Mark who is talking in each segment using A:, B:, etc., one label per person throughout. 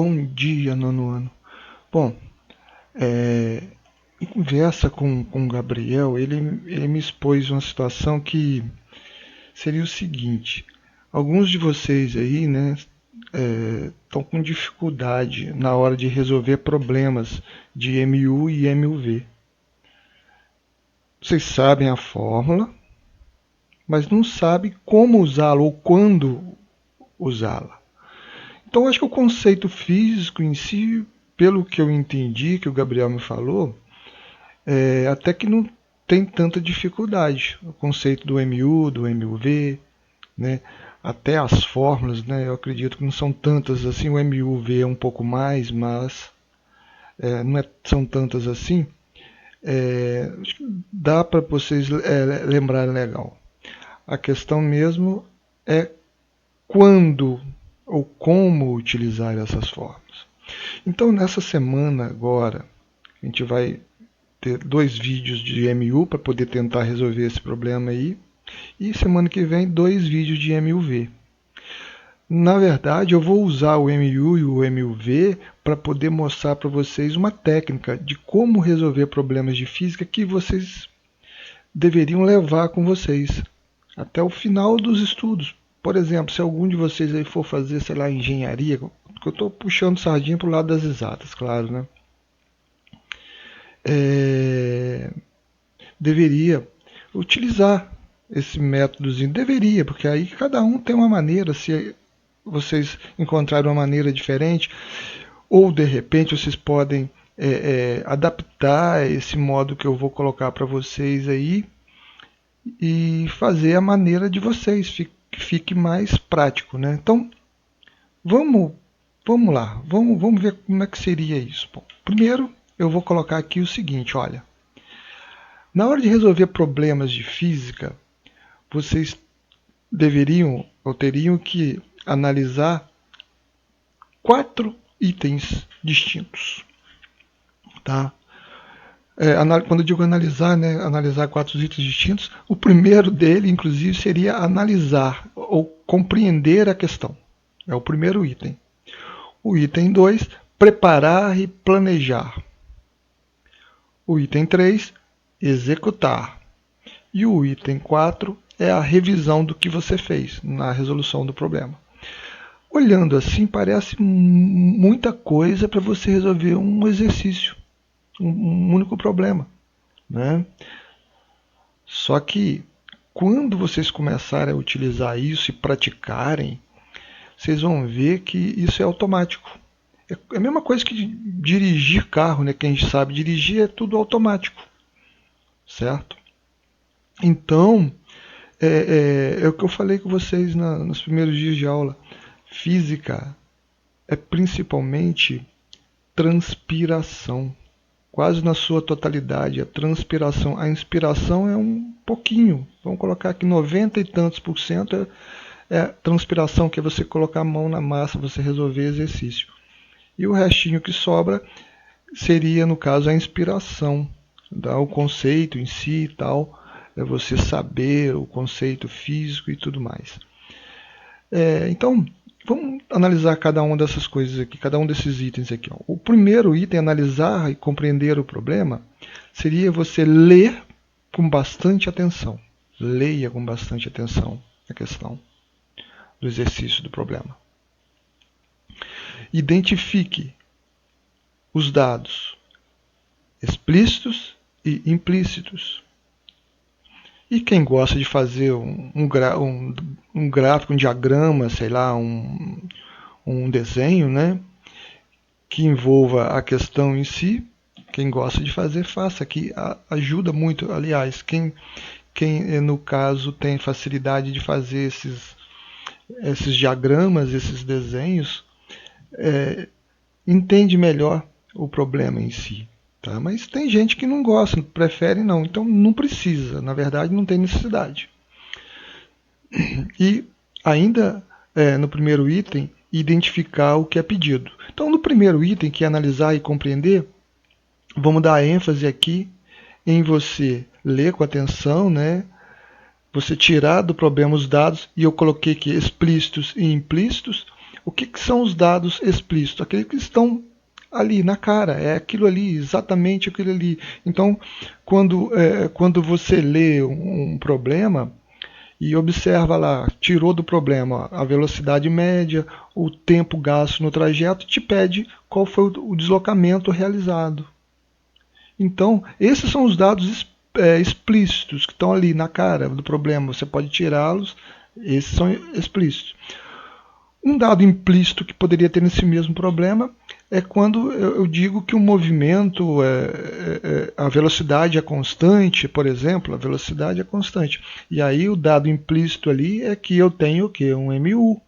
A: Bom dia, nono ano. Bom, em conversa com o Gabriel, ele me expôs uma situação que seria o seguinte: alguns de vocês aí, né, estão com dificuldade na hora de resolver problemas de MU e MUV. Vocês sabem a fórmula, mas não sabem como usá-la ou quando usá-la. Então, acho que o conceito físico em si, pelo que eu entendi, que o Gabriel me falou, até que não tem tanta dificuldade. O conceito do MU, do MUV, né? Até as fórmulas, né? Eu acredito que não são tantas assim. O MUV é um pouco mais, mas não são tantas assim. Acho que dá para vocês lembrarem legal. A questão mesmo é quando ou como utilizar essas fórmulas. Então, nessa semana agora, a gente vai ter 2 vídeos de MU para poder tentar resolver esse problema aí. E semana que vem 2 vídeos de MUV. Na verdade, eu vou usar o MU e o MUV para poder mostrar para vocês uma técnica de como resolver problemas de física que vocês deveriam levar com vocês até o final dos estudos. Por exemplo, se algum de vocês aí for fazer, sei lá, engenharia, porque eu estou puxando sardinha para o lado das exatas, claro, né? Deveria utilizar esse métodozinho. Deveria, porque aí cada um tem uma maneira. Se vocês encontrarem uma maneira diferente, ou de repente vocês podem adaptar esse modo que eu vou colocar para vocês aí e fazer a maneira de vocês, que fique mais prático, né? Então, vamos lá, vamos ver como é que seria isso. Bom, primeiro, eu vou colocar aqui o seguinte, olha. Na hora de resolver problemas de física, vocês deveriam ou teriam que analisar 4 itens distintos. Tá? Quando eu digo analisar, né, analisar 4 itens distintos, o primeiro dele, inclusive, seria analisar ou compreender a questão. É o primeiro item. O item 2, preparar e planejar. O item 3, executar. E o item 4 é a revisão do que você fez na resolução do problema. Olhando assim, parece muita coisa para você resolver um exercício, um único problema, né? Só que quando vocês começarem a utilizar isso e praticarem, vocês vão ver que isso é automático. É a mesma coisa que dirigir carro, né? Quem sabe dirigir é tudo automático, certo? Então, é o que eu falei com vocês nos primeiros dias de aula. Física é principalmente transpiração, quase na sua totalidade. A transpiração, a inspiração é um pouquinho, vamos colocar aqui 90 e tantos por cento é transpiração, que é você colocar a mão na massa, você resolver exercício. E o restinho que sobra seria, no caso, a inspiração, o conceito em si e tal, é você saber o conceito físico e tudo mais. Então, vamos analisar cada uma dessas coisas aqui, cada um desses itens aqui. Ó. O primeiro item, analisar e compreender o problema, seria você ler com bastante atenção. Leia com bastante atenção a questão do exercício do problema. Identifique os dados explícitos e implícitos. E quem gosta de fazer um gráfico, um diagrama, sei lá, um desenho, né, que envolva a questão em si, quem gosta de fazer, faça, que ajuda muito. Aliás, quem no caso tem facilidade de fazer esses diagramas, esses desenhos, entende melhor o problema em si. Tá? Mas tem gente que não gosta, prefere não. Então não precisa, na verdade não tem necessidade. E ainda no primeiro item, identificar o que é pedido. Então no primeiro item, que é analisar e compreender, vamos dar ênfase aqui em você ler com atenção, né? Você tirar do problema os dados, e eu coloquei aqui explícitos e implícitos. O que são os dados explícitos? Aqueles que estão ali na cara, é aquilo ali, exatamente aquilo ali. Então, quando você lê um problema e observa lá, tirou do problema a velocidade média, o tempo gasto no trajeto, te pede qual foi o deslocamento realizado. Então, esses são os dados explícitos que estão ali na cara do problema. Você pode tirá-los, esses são explícitos. Um dado implícito que poderia ter nesse mesmo problema é quando eu digo que o movimento, a velocidade é constante, por exemplo, a velocidade é constante. E aí o dado implícito ali é que eu tenho o quê? Um MU,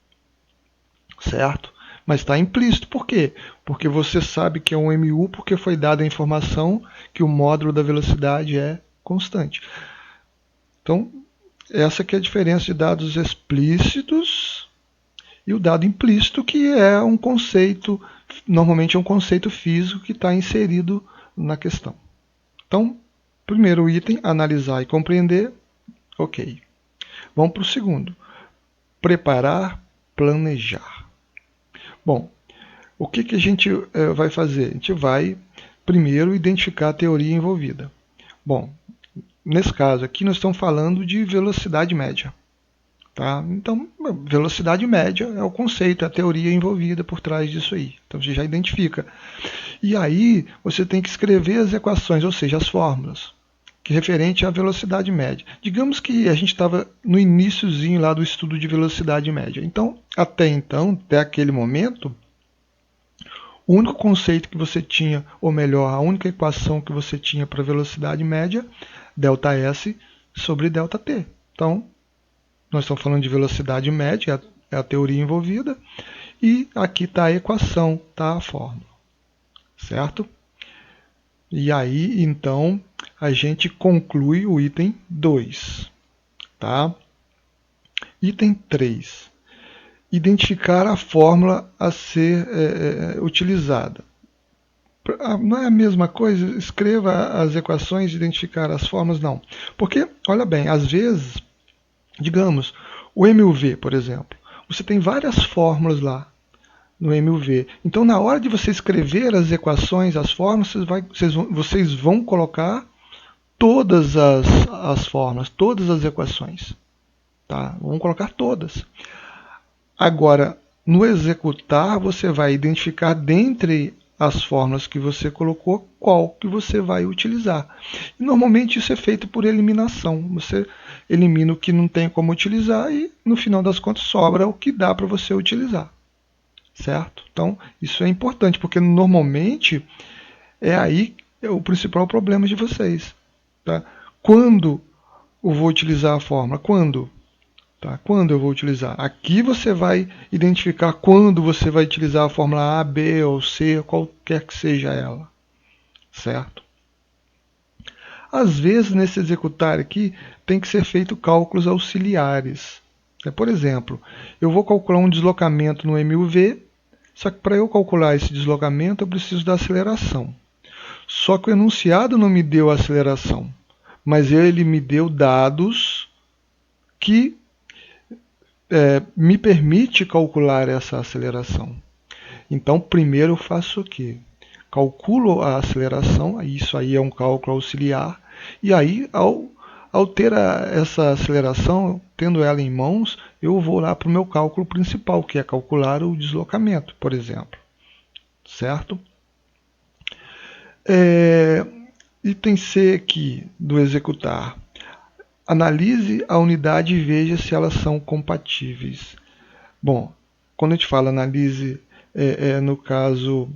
A: certo? Mas está implícito. Por quê? Porque você sabe que é um MU porque foi dada a informação que o módulo da velocidade é constante. Então, essa que é a diferença de dados explícitos e o dado implícito, que é um conceito, normalmente é um conceito físico que está inserido na questão. Então, primeiro item, analisar e compreender. Ok. Vamos para o segundo. Preparar, planejar. Bom, o que a gente vai fazer? A gente vai primeiro identificar a teoria envolvida. Bom, nesse caso aqui nós estamos falando de velocidade média. Tá? Então, velocidade média é o conceito, é a teoria envolvida por trás disso aí. Então você já identifica. E aí você tem que escrever as equações, ou seja, as fórmulas, que é referente à velocidade média. Digamos que a gente estava no iniciozinho lá do estudo de velocidade média. Então, até aquele momento, o único conceito que você tinha, ou melhor, a única equação que você tinha para velocidade média, ΔS sobre ΔT. Então, nós estamos falando de velocidade média, é a teoria envolvida, e aqui está a equação, está a fórmula, certo? E aí, então, a gente conclui o item 2. Tá? Item 3. Identificar a fórmula a ser utilizada. Não é a mesma coisa? Escreva as equações e identificar as fórmulas? Não. Porque, olha bem, às vezes, digamos, o MUV, por exemplo, você tem várias fórmulas lá no MUV. Então, na hora de você escrever as equações, as fórmulas, vocês vão colocar todas as fórmulas, todas as equações. Tá? Vão colocar todas. Agora, no executar, você vai identificar dentre as fórmulas que você colocou, qual que você vai utilizar. E normalmente isso é feito por eliminação. Você elimina o que não tem como utilizar e, no final das contas, sobra o que dá para você utilizar. Certo? Então, isso é importante, porque normalmente é aí o principal problema de vocês. Tá? Quando eu vou utilizar a fórmula? Quando? Tá? Quando eu vou utilizar? Aqui você vai identificar quando você vai utilizar a fórmula A, B ou C, qualquer que seja ela. Certo? Às vezes, nesse executar aqui, tem que ser feito cálculos auxiliares. Por exemplo, eu vou calcular um deslocamento no MUV, só que para eu calcular esse deslocamento eu preciso da aceleração. Só que o enunciado não me deu a aceleração, mas ele me deu dados que me permite calcular essa aceleração. Então, primeiro eu faço o quê? Calculo a aceleração, isso aí é um cálculo auxiliar, e aí, ao ter essa aceleração, tendo ela em mãos, eu vou lá para o meu cálculo principal, que é calcular o deslocamento, por exemplo. Certo? Item C aqui do executar. Analise a unidade e veja se elas são compatíveis. Bom, quando a gente fala analise, no caso,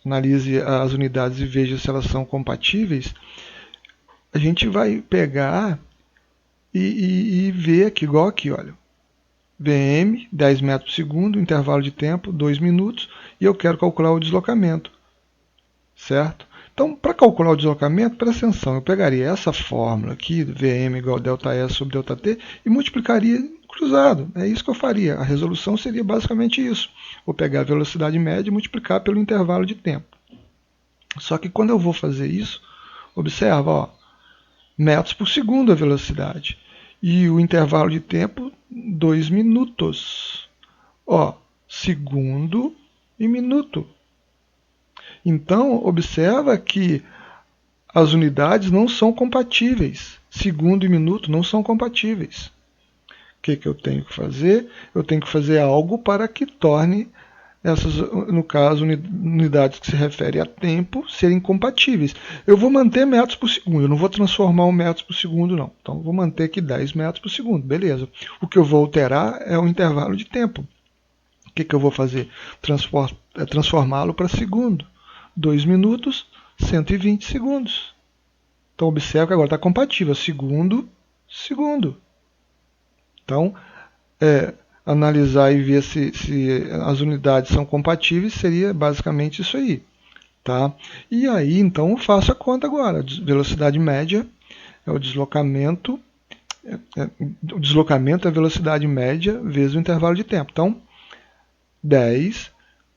A: analise as unidades e veja se elas são compatíveis, a gente vai pegar e ver aqui, igual aqui, olha. VM, 10 metros por segundo, intervalo de tempo, 2 minutos, e eu quero calcular o deslocamento. Certo? Então, para calcular o deslocamento, presta atenção, eu pegaria essa fórmula aqui, Vm igual a ΔS sobre ΔT, e multiplicaria cruzado. É isso que eu faria. A resolução seria basicamente isso. Vou pegar a velocidade média e multiplicar pelo intervalo de tempo. Só que quando eu vou fazer isso, observa, ó, metros por segundo a velocidade. E o intervalo de tempo, 2 minutos. Ó, segundo e minuto. Então, observa que as unidades não são compatíveis. Segundo e minuto não são compatíveis. O que eu tenho que fazer? Eu tenho que fazer algo para que torne essas, no caso, unidades que se referem a tempo, serem compatíveis. Eu vou manter metros por segundo, eu não vou transformar o metros por segundo, não. Então, eu vou manter aqui 10 metros por segundo, beleza. O que eu vou alterar é o intervalo de tempo. O que eu vou fazer? Transformá-lo para segundo. 2 minutos, 120 segundos. Então, observe que agora está compatível, segundo, segundo. Então, analisar e ver se as unidades são compatíveis seria basicamente isso aí. Tá? E aí, então, eu faço a conta agora. Velocidade média é o deslocamento. O deslocamento é a velocidade média vezes o intervalo de tempo. Então, 10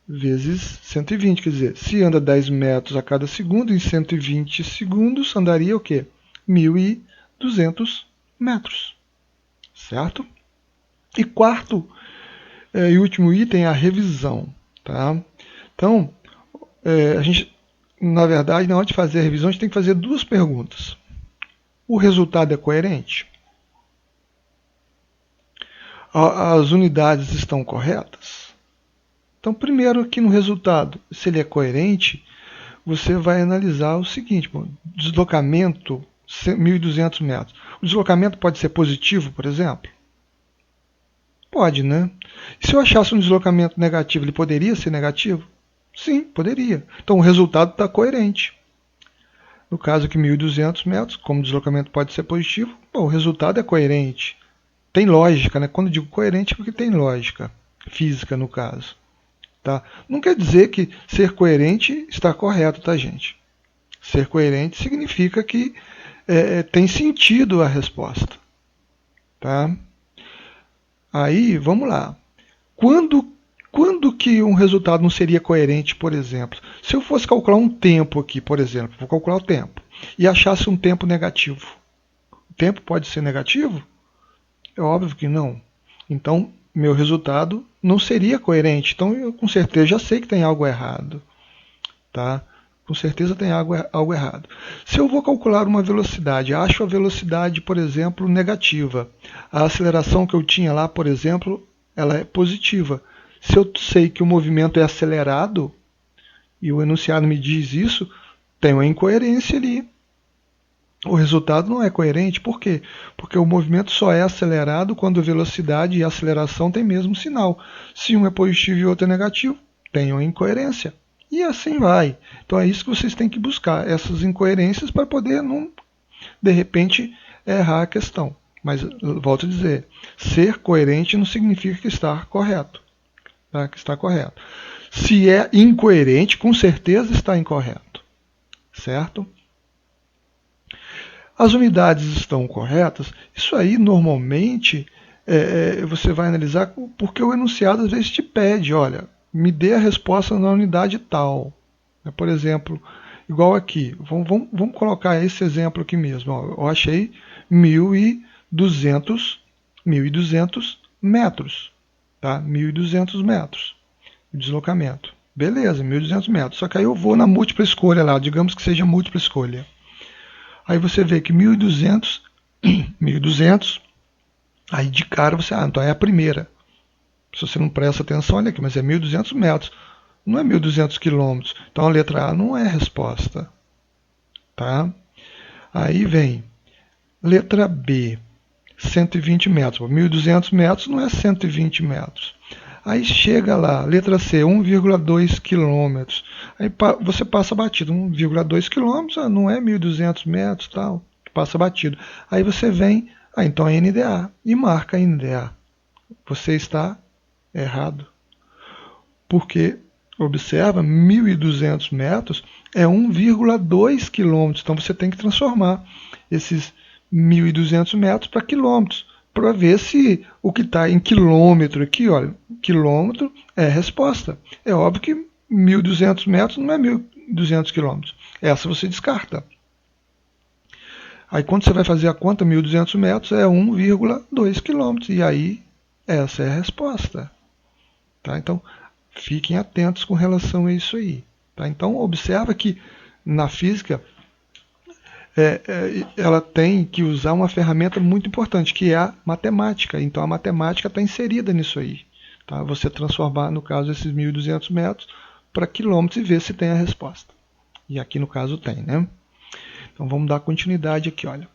A: vezes 120. Quer dizer, se anda 10 metros a cada segundo, em 120 segundos andaria o quê? 1.200 metros. Certo? E quarto e último item é a revisão. Tá? Então, a gente, na verdade, na hora de fazer a revisão, a gente tem que fazer duas perguntas. O resultado é coerente? As unidades estão corretas? Então, primeiro aqui no resultado, se ele é coerente, você vai analisar o seguinte, deslocamento 1.200 metros. O deslocamento pode ser positivo, por exemplo? Pode, né? E se eu achasse um deslocamento negativo, ele poderia ser negativo? Sim, poderia. Então o resultado está coerente. No caso aqui, 1.200 metros, como o deslocamento pode ser positivo, o resultado é coerente. Tem lógica, né? Quando eu digo coerente, é porque tem lógica física no caso. Tá? Não quer dizer que ser coerente está correto, tá, gente? Ser coerente significa que tem sentido a resposta. Tá? Aí, vamos lá. Quando que um resultado não seria coerente, por exemplo? Se eu fosse calcular um tempo aqui, por exemplo, vou calcular o tempo, e achasse um tempo negativo. O tempo pode ser negativo? É óbvio que não. Então, meu resultado não seria coerente. Então, eu com certeza já sei que tem algo errado. Tá? Com certeza tem algo errado. Se eu vou calcular uma velocidade, acho a velocidade, por exemplo, negativa. A aceleração que eu tinha lá, por exemplo, ela é positiva. Se eu sei que o movimento é acelerado, e o enunciado me diz isso, tem uma incoerência ali. O resultado não é coerente. Por quê? Porque o movimento só é acelerado quando a velocidade e a aceleração têm mesmo sinal. Se um é positivo e o outro é negativo, tem uma incoerência. E assim vai. Então é isso que vocês têm que buscar, essas incoerências para poder, não, de repente, errar a questão. Mas, volto a dizer, ser coerente não significa que está correto. Tá? Que está correto. Se é incoerente, com certeza está incorreto. Certo? As unidades estão corretas? Isso aí, normalmente, você vai analisar porque o enunciado às vezes te pede, olha, me dê a resposta na unidade tal. Por exemplo, igual aqui, vamos colocar esse exemplo aqui mesmo. Ó, eu achei 1.200 metros. Tá? 1.200 metros de deslocamento. Beleza, 1.200 metros. Só que aí eu vou na múltipla escolha lá, digamos que seja múltipla escolha. Aí você vê que 1.200, 1.200, aí de cara você, então é a primeira. Se você não presta atenção, olha aqui, mas é 1.200 metros, não é 1.200 quilômetros. Então a letra A não é a resposta. Tá? Aí vem letra B, 120 metros. 1.200 metros não é 120 metros. Aí chega lá, letra C, 1,2 quilômetros. Aí você passa batido, 1,2 quilômetros, não é 1.200 metros, tal, passa batido. Aí você vem, então é NDA, e marca NDA. Você está errado. Porque, observa, 1.200 metros é 1,2 quilômetros. Então você tem que transformar esses 1.200 metros para quilômetros, para ver se o que está em quilômetro aqui, olha, quilômetro é a resposta. É óbvio que 1.200 metros não é 1.200 quilômetros. Essa você descarta. Aí quando você vai fazer a conta, 1.200 metros é 1,2 quilômetros. E aí, essa é a resposta. Tá? Então, fiquem atentos com relação a isso aí. Tá? Então, observa que na física ela tem que usar uma ferramenta muito importante, que é a matemática. Então, a matemática está inserida nisso aí. Tá? Você transformar, no caso, esses 1.200 metros para quilômetros e ver se tem a resposta. E aqui, no caso, tem, né? Então, vamos dar continuidade aqui, olha.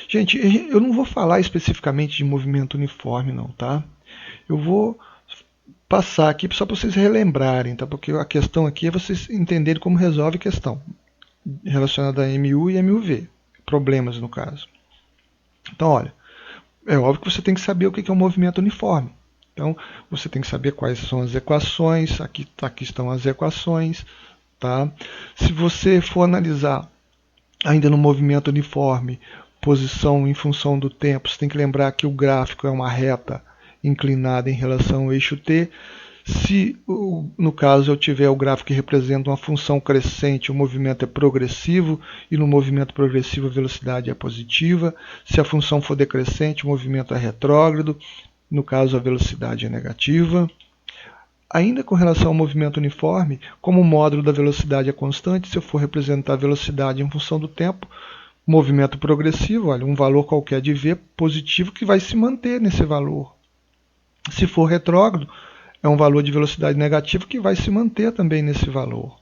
A: Gente, eu não vou falar especificamente de movimento uniforme, não, tá? Eu vou passar aqui só para vocês relembrarem, tá? Porque a questão aqui é vocês entenderem como resolve a questão relacionada a MU e MUV, problemas no caso. Então, olha, é óbvio que você tem que saber o que é um movimento uniforme. Então, você tem que saber quais são as equações, aqui estão as equações, tá? Se você for analisar ainda no movimento uniforme, posição em função do tempo, você tem que lembrar que o gráfico é uma reta inclinada em relação ao eixo T. Se, no caso, eu tiver o gráfico que representa uma função crescente, o movimento é progressivo, e no movimento progressivo a velocidade é positiva. Se a função for decrescente, o movimento é retrógrado, no caso a velocidade é negativa. Ainda com relação ao movimento uniforme, como o módulo da velocidade é constante, se eu for representar a velocidade em função do tempo, movimento progressivo, olha, um valor qualquer de v positivo que vai se manter nesse valor. Se for retrógrado, é um valor de velocidade negativo que vai se manter também nesse valor.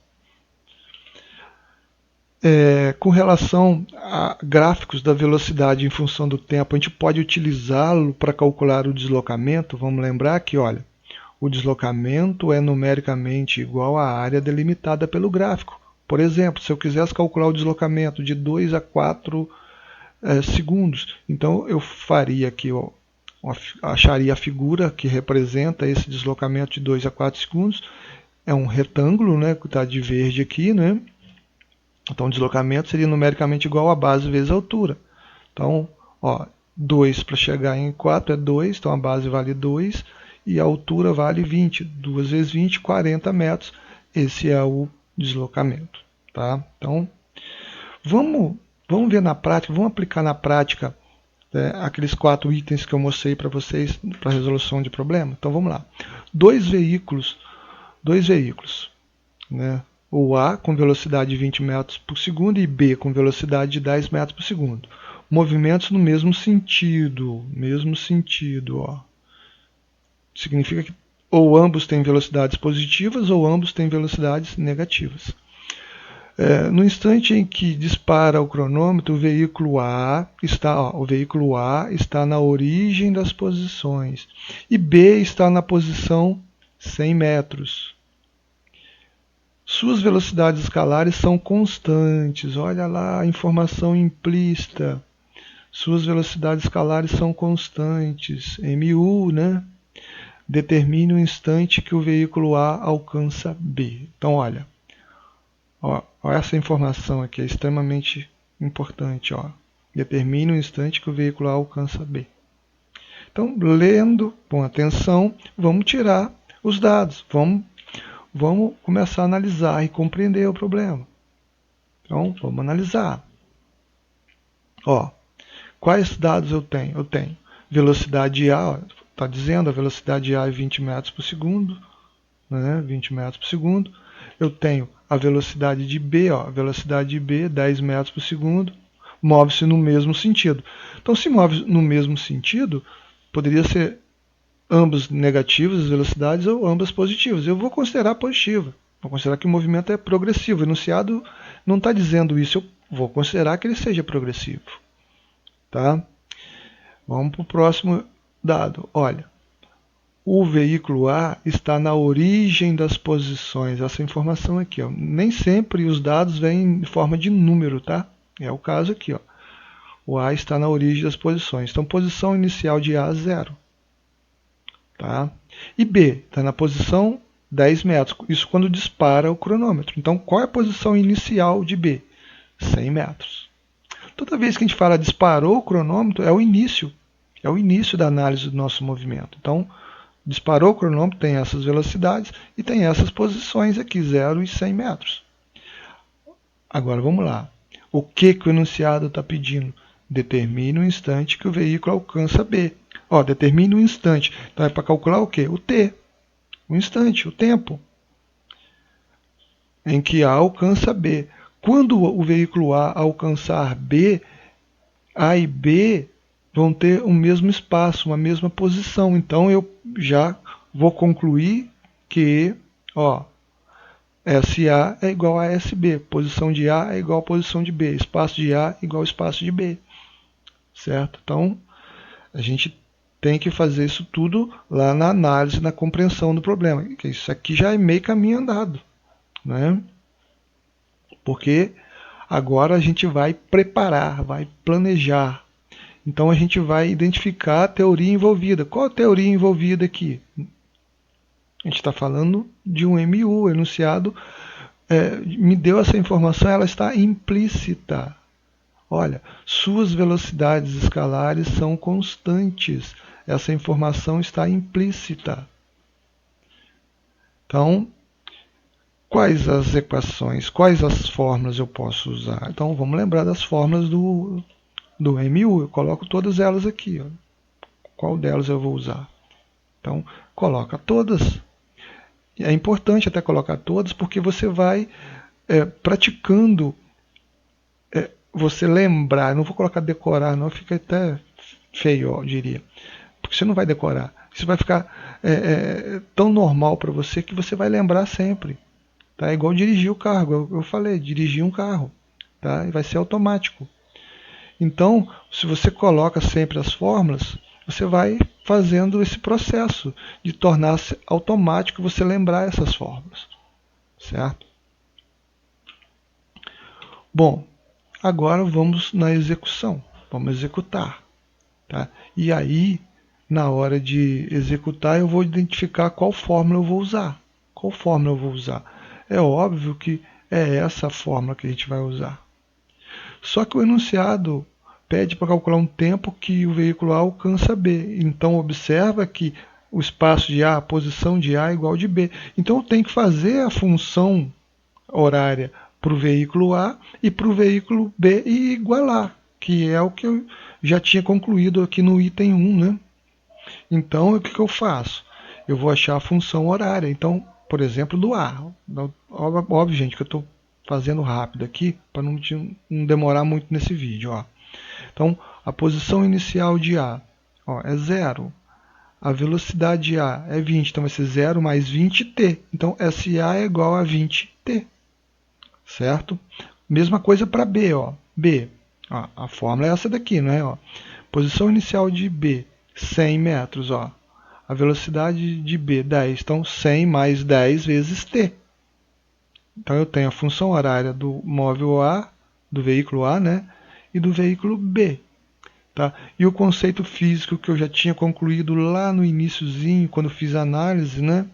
A: Com relação a gráficos da velocidade em função do tempo, a gente pode utilizá-lo para calcular o deslocamento. Vamos lembrar que, olha, o deslocamento é numericamente igual à área delimitada pelo gráfico. Por exemplo, se eu quisesse calcular o deslocamento de 2 a 4 segundos, então eu faria aqui, ó, acharia a figura que representa esse deslocamento de 2 a 4 segundos. É um retângulo, né, que está de verde aqui, né? Então o deslocamento seria numericamente igual a base vezes a altura. Então, ó, 2 para chegar em 4 é 2, então a base vale 2 e a altura vale 20. 2 vezes 20, 40 metros. Esse é o deslocamento. Tá? Então, vamos ver na prática, vamos aplicar na prática aqueles 4 itens que eu mostrei para vocês para resolução de problema. Então vamos lá. Dois veículos, né? O A com velocidade de 20 metros por segundo e B com velocidade de 10 metros por segundo. Movimentos no mesmo sentido, ó. Significa que ou ambos têm velocidades positivas ou ambos têm velocidades negativas. No instante em que dispara o cronômetro, o veículo A está na origem das posições e B está na posição 100 metros. Suas velocidades escalares são constantes. Olha lá a informação implícita. Suas velocidades escalares são constantes. MU, né? Determine o instante que o veículo A alcança B. Então, olha essa informação aqui é extremamente importante. Ó. Determine o instante que o veículo A alcança B. Então, lendo com atenção, vamos tirar os dados. Vamos começar a analisar e compreender o problema. Então, vamos analisar. Ó, quais dados eu tenho? Eu tenho velocidade A, está dizendo a velocidade A é 20 metros por segundo. Né, 20 metros por segundo. Eu tenho a velocidade de B, ó, a velocidade de B, 10 metros por segundo, move-se no mesmo sentido. Então, se move no mesmo sentido, poderia ser ambas negativas as velocidades ou ambas positivas. Eu vou considerar positiva. Vou considerar que o movimento é progressivo. O enunciado não está dizendo isso. Eu vou considerar que ele seja progressivo. Tá? Vamos para o próximo dado. Olha, o veículo A está na origem das posições. Essa informação aqui, ó. Nem sempre os dados vêm em forma de número, tá? É o caso aqui, ó. O A está na origem das posições. Então, posição inicial de A, 0. Tá? E B está na posição 10 metros. Isso quando dispara o cronômetro. Então, qual é a posição inicial de B? 100 metros. Toda vez que a gente fala disparou o cronômetro, é o início. É o início da análise do nosso movimento. Então, disparou o cronômetro, tem essas velocidades e tem essas posições aqui, 0 e 100 metros. Agora vamos lá. O que o enunciado está pedindo? Determine o instante que o veículo alcança B. Ó, determine o instante. Então é para calcular o quê? O T. O instante, o tempo em que A alcança B. Quando o veículo A alcançar B, A e B vão ter o mesmo espaço, uma mesma posição. Então eu já vou concluir que, ó, SA é igual a SB, posição de A é igual a posição de B, espaço de A é igual ao espaço de B, certo? Então a gente tem que fazer isso tudo lá na análise, na compreensão do problema. Isso aqui já é meio caminho andado, né? Porque agora a gente vai preparar, vai planejar. Então a gente vai identificar a teoria envolvida. Qual a teoria envolvida aqui? A gente está falando de um MU, o enunciado me deu essa informação, ela está implícita. Olha, suas velocidades escalares são constantes. Essa informação está implícita. Então, quais as equações, quais as fórmulas eu posso usar? Então, vamos lembrar das fórmulas do MU. Eu coloco todas elas aqui. Ó. Qual delas eu vou usar? Então, coloca todas. É importante até colocar todas, porque você vai praticando, você lembrar. Não vou colocar decorar, não, fica até feio, eu diria. Porque você não vai decorar. Isso vai ficar tão normal para você que você vai lembrar sempre. Tá? É igual dirigir o carro. Eu falei, dirigir um carro. Tá? E vai ser automático. Então, se você coloca sempre as fórmulas, você vai fazendo esse processo de tornar-se automático você lembrar essas fórmulas. Certo? Bom, agora vamos na execução. Vamos executar. Tá? E aí, na hora de executar, eu vou identificar qual fórmula eu vou usar. Qual fórmula eu vou usar? É óbvio que é essa fórmula que a gente vai usar. Só que o enunciado pede para calcular um tempo que o veículo A alcança B. Então observa que o espaço de A, a posição de A é igual de B. Então eu tenho que fazer a função horária para o veículo A e para o veículo B e igualar, que é o que eu já tinha concluído aqui no item 1. Né? Então o que eu faço? Eu vou achar a função horária. Então, por exemplo, do A. Óbvio, gente, que eu estou fazendo rápido aqui para não demorar muito nesse vídeo. Ó. Então, a posição inicial de A é 0. A velocidade de A é 20, então vai ser 0 mais 20t. Então, SA é igual a 20t. Certo? Mesma coisa para B. B. A fórmula é essa daqui, não é? Posição inicial de B, 100 metros. A velocidade de B, 10. Então, 100 mais 10 vezes t. Então, eu tenho a função horária do móvel A, do veículo A, né? E do veículo B. Tá? E o conceito físico que eu já tinha concluído lá no iniciozinho, quando fiz a análise, né,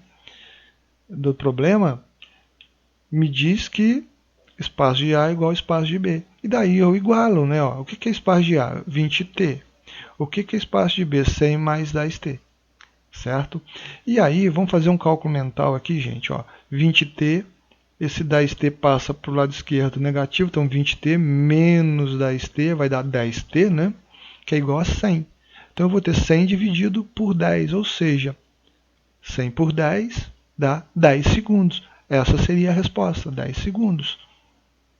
A: do problema, me diz que espaço de A é igual ao espaço de B. E daí eu igualo, né? O que é espaço de A? 20t. O que é espaço de B? 100 mais 10t. Certo? E aí, vamos fazer um cálculo mental aqui, gente. 20t, esse 10t passa para o lado esquerdo negativo, então 20t menos 10t vai dar 10t, né? Que é igual a 100. Então eu vou ter 100 dividido por 10, ou seja, 100 por 10 dá 10 segundos. Essa seria a resposta, 10 segundos.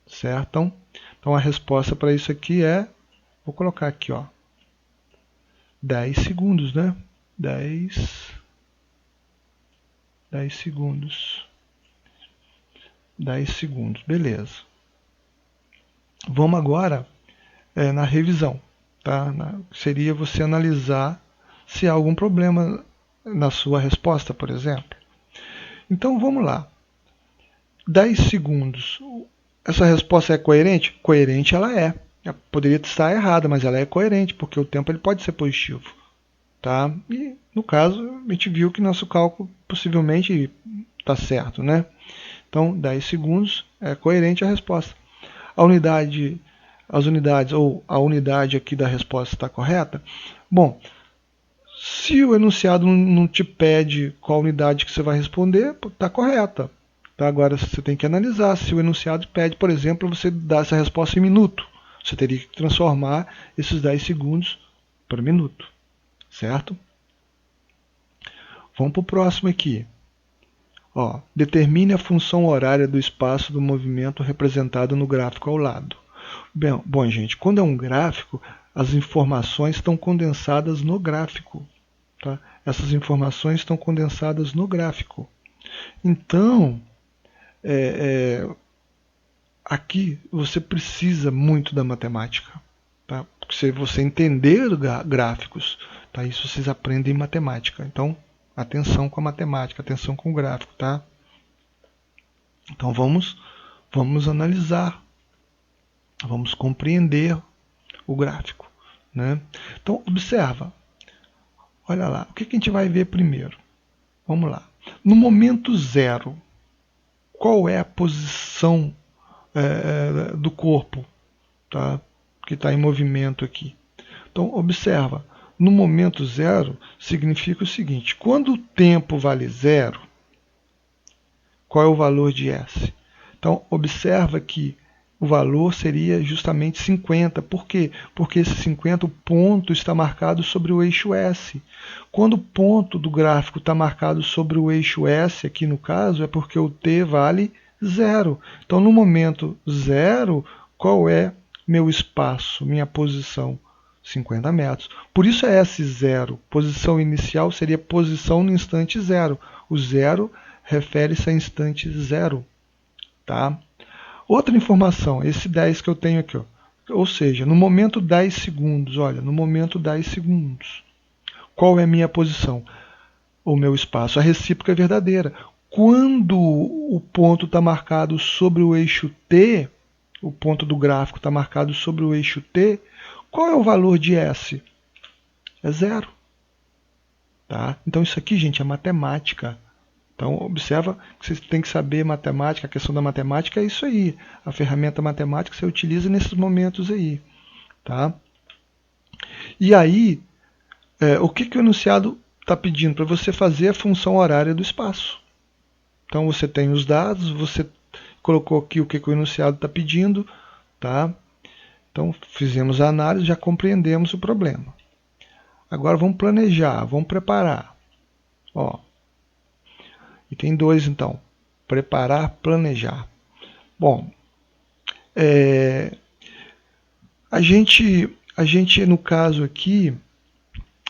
A: Certo? Então a resposta para isso aqui é, vou colocar aqui, 10 segundos, né? 10 segundos. 10 segundos, beleza. Vamos agora na revisão. Tá? Seria você analisar se há algum problema na sua resposta, por exemplo. Então vamos lá. 10 segundos. Essa resposta é coerente? Coerente ela é. Ela poderia estar errada, mas ela é coerente, porque o tempo ele pode ser positivo. Tá? E no caso, a gente viu que nosso cálculo possivelmente está certo. Né? Então 10 segundos é coerente a resposta. As unidades ou a unidade aqui da resposta está correta? Bom, se o enunciado não te pede qual unidade que você vai responder, está correta. Tá? Agora você tem que analisar se o enunciado pede, por exemplo, você dar essa resposta em minuto. Você teria que transformar esses 10 segundos para minuto. Certo? Vamos para o próximo aqui. Ó, determine a função horária do espaço do movimento representado no gráfico ao lado. Bom, gente, quando é um gráfico, as informações estão condensadas no gráfico. Tá? Essas informações estão condensadas no gráfico. Então, aqui você precisa muito da matemática. Tá? Se você entender gráficos, tá? Isso vocês aprendem em matemática. Então, atenção com a matemática, atenção com o gráfico. Tá? Então, vamos analisar, vamos compreender o gráfico. Né? Então, observa. Olha lá, o que a gente vai ver primeiro? Vamos lá. No momento zero, qual é a posição do corpo, tá? Que está em movimento aqui? Então, observa. No momento zero, significa o seguinte. Quando o tempo vale zero, qual é o valor de S? Então, observa que o valor seria justamente 50. Por quê? Porque esse 50, o ponto está marcado sobre o eixo S. Quando o ponto do gráfico está marcado sobre o eixo S, aqui no caso, é porque o T vale 0. Então, no momento 0, qual é meu espaço, minha posição? 50 metros. Por isso é S0. Posição inicial seria posição no instante 0. O 0 refere-se a instante 0. Tá? Outra informação, esse 10 que eu tenho aqui, ó. Ou seja, no momento 10 segundos, olha, no momento 10 segundos, qual é a minha posição? O meu espaço, a recíproca é verdadeira. Quando o ponto está marcado sobre o eixo T, o ponto do gráfico está marcado sobre o eixo T, qual é o valor de S? É 0. Tá? Então isso aqui, gente, é matemática. Então, observa que você tem que saber matemática, a questão da matemática é isso aí. A ferramenta matemática você utiliza nesses momentos aí. Tá? E aí, o que o enunciado está pedindo? Para você fazer a função horária do espaço. Então, você tem os dados, você colocou aqui o que o enunciado está pedindo. Tá? Então, fizemos a análise, já compreendemos o problema. Agora, vamos planejar, vamos preparar. Ó, item 2, então. Preparar, planejar. Bom, a gente, no caso aqui,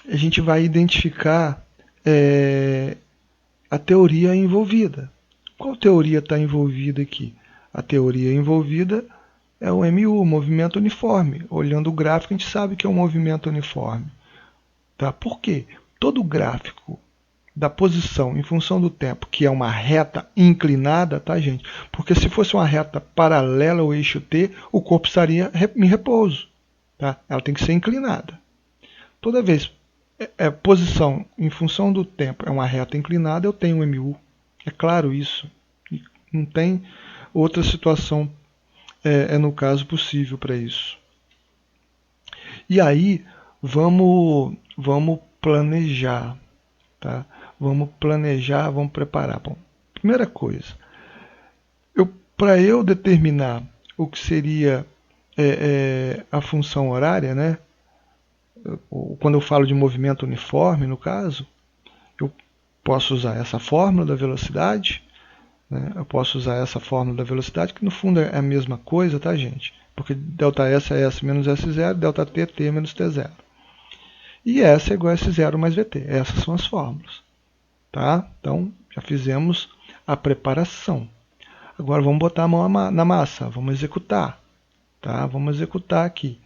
A: a gente vai identificar a teoria envolvida. Qual teoria está envolvida aqui? A teoria envolvida é o MU, o movimento uniforme. Olhando o gráfico, a gente sabe que é um movimento uniforme. Tá? Por quê? Todo gráfico da posição em função do tempo, que é uma reta inclinada, tá, gente? Porque se fosse uma reta paralela ao eixo T, o corpo estaria em repouso. Tá? Ela tem que ser inclinada. Toda vez posição em função do tempo é uma reta inclinada, eu tenho um MU. É claro isso. Não tem outra situação no caso possível para isso. E aí, vamos planejar. Tá? Vamos planejar, vamos preparar. Bom, primeira coisa, para eu determinar o que seria a função horária, né? Quando eu falo de movimento uniforme, no caso, eu posso usar essa fórmula da velocidade, né? Eu posso usar essa fórmula da velocidade, que no fundo é a mesma coisa, tá, gente? Porque ΔS é S menos S0, ΔT é T menos T0. E S é igual a S0 mais VT. Essas são as fórmulas. Tá? Então, já fizemos a preparação. Agora vamos botar a mão na massa, vamos executar. Tá? Vamos executar aqui.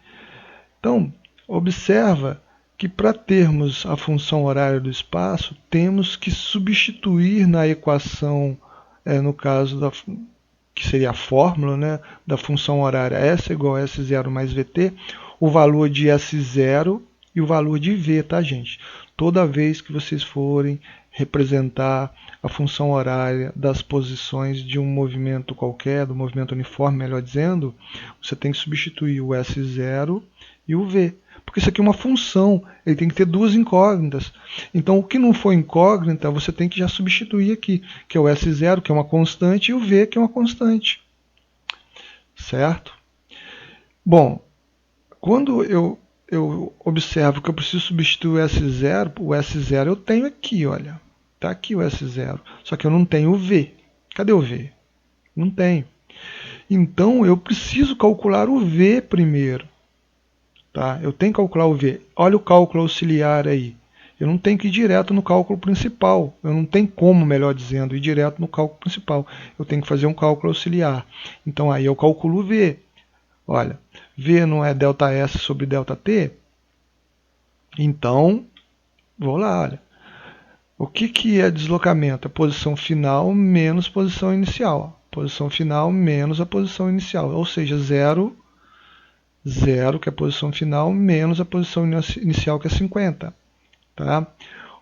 A: Então, observa que para termos a função horária do espaço, temos que substituir na equação, no caso que seria a fórmula, né, da função horária S igual a S0 mais VT, o valor de S0 e o valor de V, tá, gente? Toda vez que vocês forem representar a função horária das posições de um movimento qualquer, do movimento uniforme, melhor dizendo, você tem que substituir o S0 e o V. Porque isso aqui é uma função, ele tem que ter duas incógnitas. Então, o que não for incógnita, você tem que já substituir aqui, que é o S0, que é uma constante, e o V, que é uma constante. Certo? Bom, quando eu observo que eu preciso substituir o S0 eu tenho aqui, olha. Está aqui o S0. Só que eu não tenho o V. Cadê o V? Não tenho. Então eu preciso calcular o V primeiro. Tá? Eu tenho que calcular o V. Olha o cálculo auxiliar aí. Eu não tenho que ir direto no cálculo principal. Eu não tenho como, melhor dizendo, ir direto no cálculo principal. Eu tenho que fazer um cálculo auxiliar. Então aí eu calculo o V. Olha, V não é ΔS sobre ΔT? Então, vou lá, olha. O que é deslocamento? A posição final menos posição inicial. Posição final menos a posição inicial. Ou seja, 0, 0, que é a posição final, menos a posição inicial, que é 50. Tá?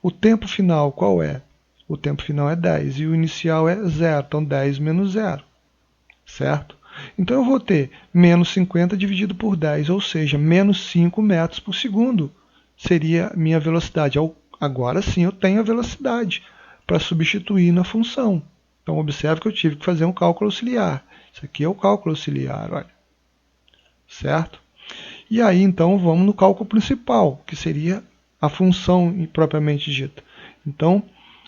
A: O tempo final qual é? O tempo final é 10 e o inicial é 0. Então 10 menos 0. Certo? Então eu vou ter menos 50 dividido por 10, ou seja, menos 5 metros por segundo. Seria minha velocidade. Agora sim eu tenho a velocidade para substituir na função. Então observe que eu tive que fazer um cálculo auxiliar. Isso aqui é o cálculo auxiliar, olha. Certo? E aí então vamos no cálculo principal, que seria a função propriamente dita. Então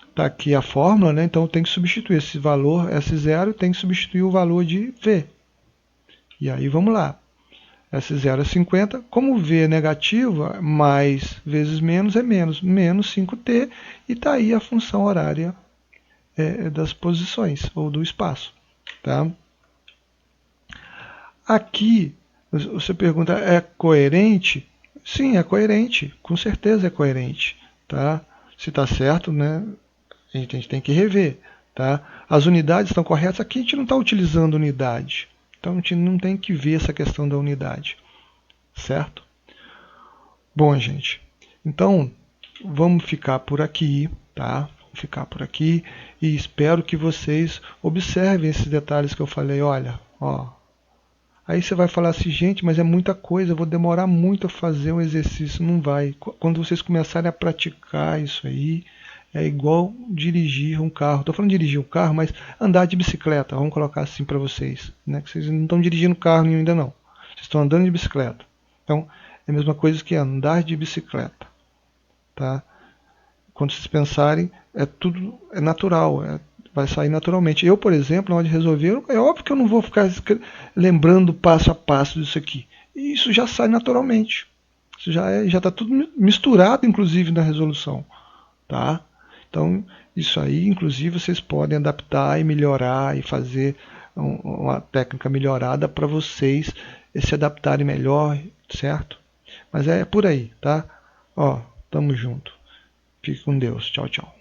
A: está aqui a fórmula, né? Então eu tenho que substituir esse valor S0, tem que substituir o valor de V. E aí vamos lá. S0 é 50, como V é negativo, mais vezes menos é menos, menos 5t, e está aí a função horária das posições, ou do espaço. Tá? Aqui, você pergunta, é coerente? Sim, é coerente, com certeza é coerente. Tá? Se está certo, né, a gente tem que rever. Tá? As unidades estão corretas, aqui a gente não está utilizando unidade. Então a gente não tem que ver essa questão da unidade. Certo? Bom, gente, então vamos ficar por aqui, tá? Vamos ficar por aqui e espero que vocês observem esses detalhes que eu falei. Olha, ó. Aí você vai falar assim, gente, mas é muita coisa, eu vou demorar muito a fazer um exercício. Não vai. Quando vocês começarem a praticar isso aí, é igual dirigir um carro. Estou falando de dirigir um carro, mas andar de bicicleta, vamos colocar assim para vocês, né? Que vocês não estão dirigindo carro nenhum ainda não. Vocês estão andando de bicicleta. Então, é a mesma coisa que andar de bicicleta. Tá? Quando vocês pensarem, é natural, vai sair naturalmente. Eu, por exemplo, na hora de resolver, é óbvio que eu não vou ficar lembrando passo a passo disso aqui. E isso já sai naturalmente. Isso já está tudo misturado, inclusive, na resolução. Tá? Então, isso aí, inclusive, vocês podem adaptar e melhorar e fazer uma técnica melhorada para vocês se adaptarem melhor, certo? Mas é por aí, tá? Ó, tamo junto. Fique com Deus. Tchau, tchau.